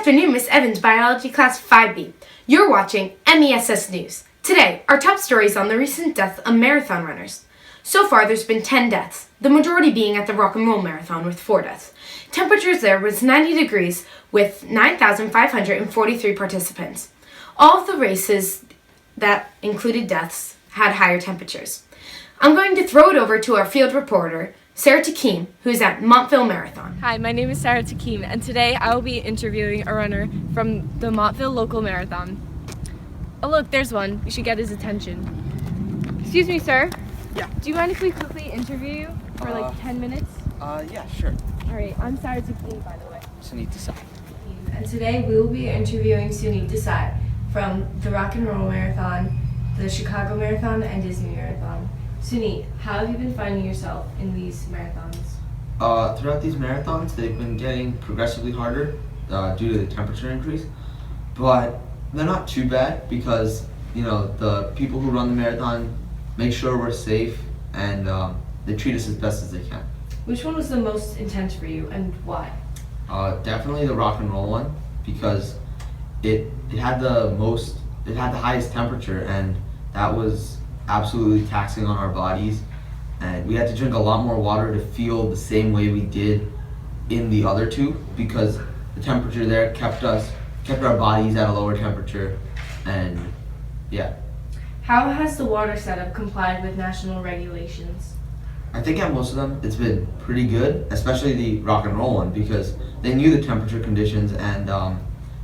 afternoon, Miss Evans, Biology Class 5B. You're watching MESS News. Today, our top stories on the recent death of marathon runners. So far, there's been 10 deaths, the majority being at the Rock and Roll Marathon with 4 deaths. Temperatures there was 90 degrees with 9,543 participants. All of the races that included deaths had higher temperatures. I'm going to throw it over to our field reporter, Sarah Takim, who's at Montville Marathon. Hi, my name is Sarah Takim, and today I will be interviewing a runner from the Montville local marathon. Oh look, there's one. You should get his attention. Excuse me, sir. Yeah. Do you mind if we quickly interview you for like 10 minutes? Yeah, sure. Alright, I'm Sarah Takim, by the way. Sunit Desai. And today we will be interviewing Sunit Desai from the Rock and Roll Marathon, the Chicago Marathon, and Disney Marathon. Sunit, how have you been finding yourself in these marathons? Throughout these marathons, they've been getting progressively harder due to the temperature increase, but they're not too bad because, you know, the people who run the marathon make sure we're safe and they treat us as best as they can. Which one was the most intense for you and why? Definitely the Rock and Roll one because it had the highest temperature, and that was absolutely taxing on our bodies, and we had to drink a lot more water to feel the same way we did in the other two because the temperature there kept our bodies at a lower temperature, and yeah. How has the water setup complied with national regulations? I think at most of them it's been pretty good, especially the Rock and Roll one because they knew the temperature conditions and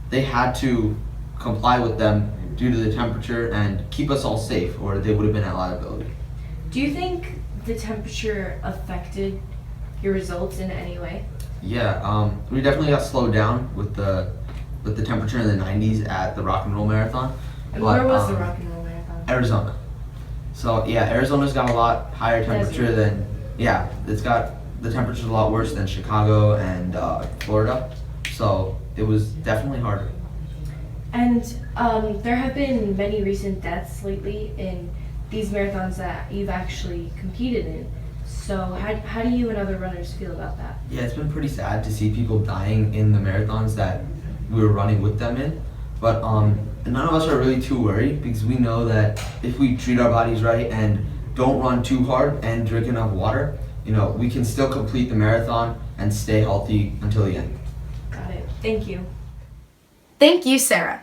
they had to comply with them due to the temperature and keep us all safe, or they would have been at liability. Do you think the temperature affected your results in any way? Yeah, we definitely got slowed down with the temperature in the 90s at the Rock and Roll Marathon. And where was the Rock and Roll Marathon? Arizona. So yeah, Arizona's got a lot higher temperature than, yeah, it's got, the temperature's a lot worse than Chicago and Florida. So it was definitely harder. And there have been many recent deaths lately in these marathons that you've actually competed in. So how do you and other runners feel about that? Yeah, it's been pretty sad to see people dying in the marathons that we were running with them in. But none of us are really too worried because we know that if we treat our bodies right and don't run too hard and drink enough water, you know, we can still complete the marathon and stay healthy until the end. Got it. Thank you. Thank you, Sarah.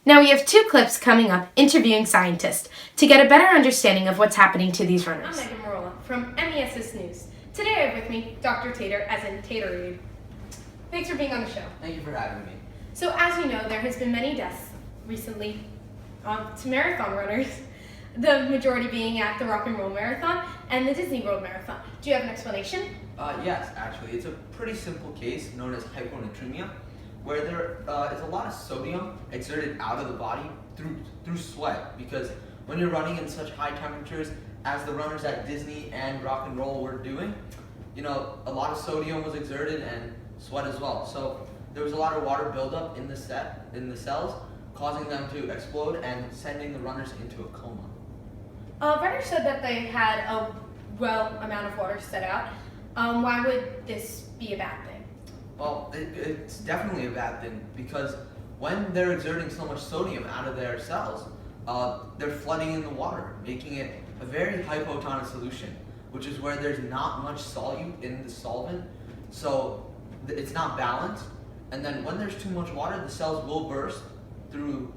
Now we have 2 clips coming up interviewing scientists to get a better understanding of what's happening to these runners. I'm Megan Marola from MESS News. Today I have with me Dr. Tater, as in Taterade. Thanks for being on the show. Thank you for having me. So as you know, there has been many deaths recently to marathon runners, the majority being at the Rock and Roll Marathon and the Disney World Marathon. Do you have an explanation? Yes, actually. It's a pretty simple case known as hyponatremia, where there is a lot of sodium exerted out of the body through sweat, because when you're running in such high temperatures as the runners at Disney and Rock and Roll were doing, you know, a lot of sodium was exerted and sweat as well. So there was a lot of water buildup in the cells, causing them to explode and sending the runners into a coma. Runners said that they had a amount of water set out. Why would this be a bad thing? Well, it's definitely a bad thing because when they're exerting so much sodium out of their cells, they're flooding in the water, making it a very hypotonic solution, which is where there's not much solute in the solvent, so it's not balanced. And then when there's too much water, the cells will burst through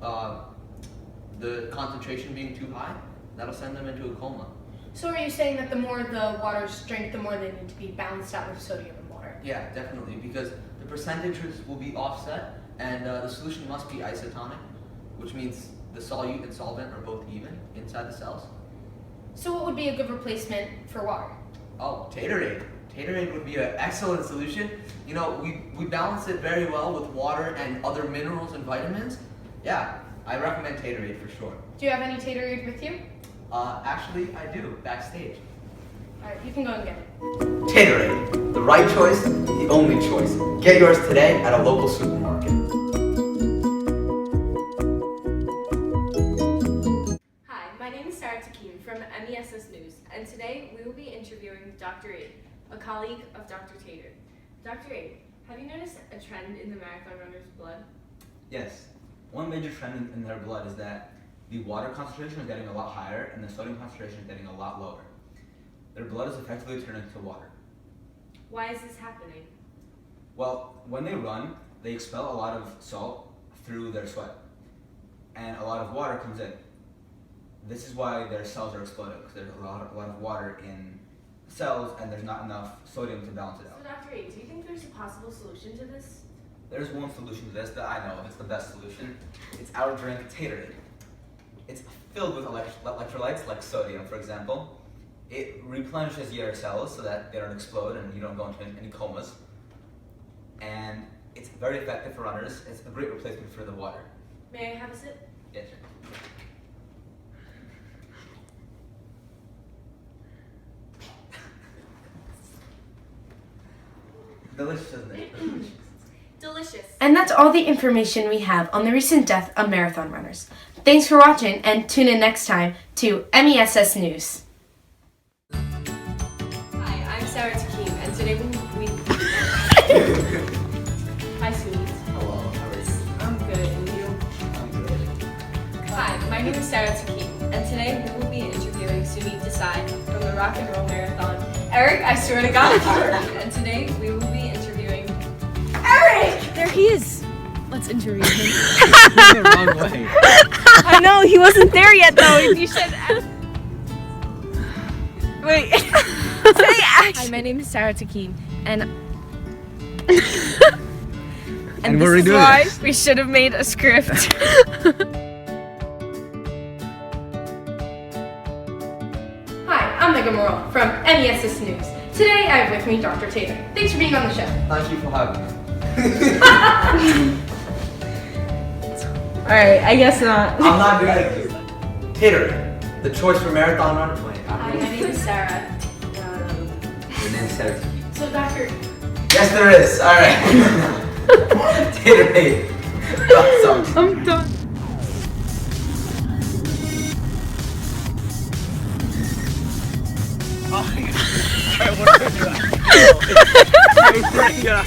the concentration being too high. That'll send them into a coma. So are you saying that the more the water's drank, the more they need to be balanced out with sodium and water? Yeah, definitely, because the percentages will be offset, and the solution must be isotonic, which means the solute and solvent are both even inside the cells. So what would be a good replacement for water? Oh, Taterade. Taterade would be an excellent solution. You know, we balance it very well with water and other minerals and vitamins. Yeah, I recommend Taterade for sure. Do you have any Taterade with you? Actually, I do, backstage. Alright, you can go and get it. Taterade, the right choice, the only choice. Get yours today at a local supermarket. Hi, my name is Sarah Takim from MESS News, and today we will be interviewing Dr. Aid, a colleague of Dr. Tater. Dr. Aid, have you noticed a trend in the marathon runners' blood? Yes. One major trend in their blood is that the water concentration is getting a lot higher and the sodium concentration is getting a lot lower. Their blood is effectively turning to water. Why is this happening? Well, when they run, they expel a lot of salt through their sweat, and a lot of water comes in. This is why their cells are exploding, because there's a lot of water in cells, and there's not enough sodium to balance it So out. Dr. A, do you think there's a possible solution to this? There's one solution to this that I know of. It's the best solution. It's our drink, Taterade. It's filled with electrolytes, like sodium, for example. It replenishes your cells so that they don't explode and you don't go into any comas. And it's very effective for runners. It's a great replacement for the water. May I have a sip? Yes, sir. Delicious, isn't it? Delicious. And that's all the information we have on the recent death of marathon runners. Thanks for watching and tune in next time to MESS News. Hi, I'm Sarah Takim, and today we Hi, sweeties. Hello, how are you? I'm good, and you? I'm good. Hi, my name is Sarah Takim, and today we will be interviewing Sunit Desai from the Rock and Roll Marathon. Eric, I swear to God. And today we will be interviewing Eric! There he is. Let's interview him. the wrong way. I know, he wasn't there yet though. You should. Wait. Say Hi, action. my name is Sarah Takim, and And this we're is redoing why this. we should have made a script. Hi, I'm Megan Morrell from MESS News. Today I have with me Dr. Taylor. Thanks for being on the show. Thank you for having me. Alright, I guess not. I'm not good at this. Taterade, the choice for marathon runners. hi, my name is Sarah. Your name's Sarah. So, Doctor, Yes, there is. All right. Taterade. That sucks. I'm done. Yeah.